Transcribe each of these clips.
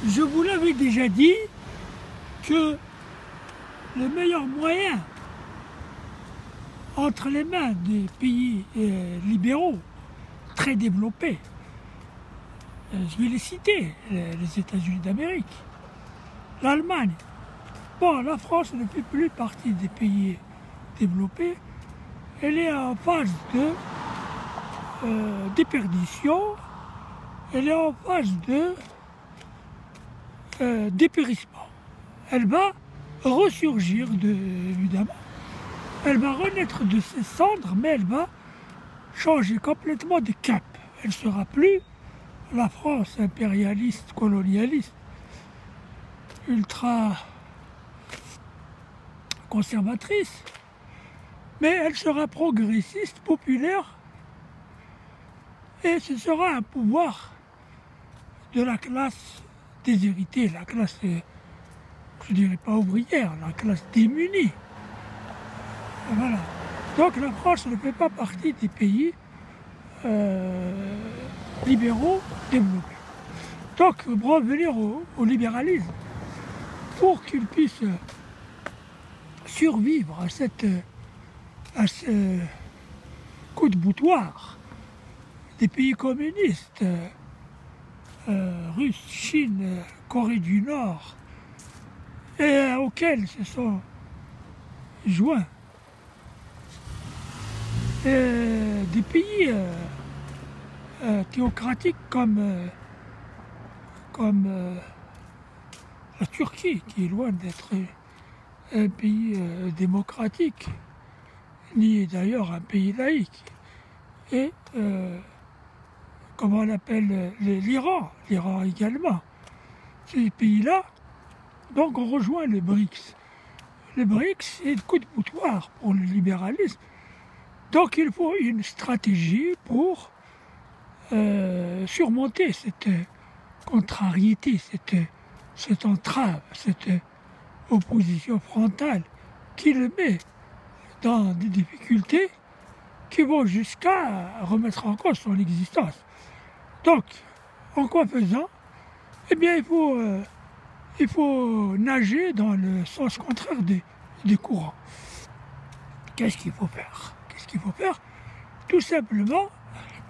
Je vous l'avais déjà dit que le meilleur moyen entre les mains des pays libéraux très développés, je vais les citer, les États-Unis d'Amérique, l'Allemagne. Bon, la France ne fait plus partie des pays développés, elle est en phase de déperdition, elle est en phase de dépérissement. Elle va ressurgir, évidemment. Elle va renaître de ses cendres, mais elle va changer complètement de cap. Elle ne sera plus la France impérialiste, colonialiste, ultra conservatrice, mais elle sera progressiste, populaire, et ce sera un pouvoir de la classe déshéritée, la classe, je dirais pas ouvrière, la classe démunie. Voilà. Donc la France ne fait pas partie des pays libéraux développés. Donc pour revenir au libéralisme, pour qu'il puisse survivre à ce coup de boutoir des pays communistes, Russie, Chine, Corée du Nord, et auxquels se sont joints des pays théocratiques comme la Turquie, qui est loin d'être un pays démocratique, ni d'ailleurs un pays laïque, et comment on appelle l'Iran également. Ces pays-là, donc on rejoint les BRICS. Les BRICS, c'est le coup de boutoir pour le libéralisme. Donc il faut une stratégie pour surmonter cette contrariété, cette entrave, cette opposition frontale qui le met dans des difficultés qui vont jusqu'à remettre en cause son existence. Donc, en quoi faisant? Eh bien, il faut nager dans le sens contraire des courants. Qu'est-ce qu'il faut faire? Tout simplement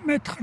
mettre les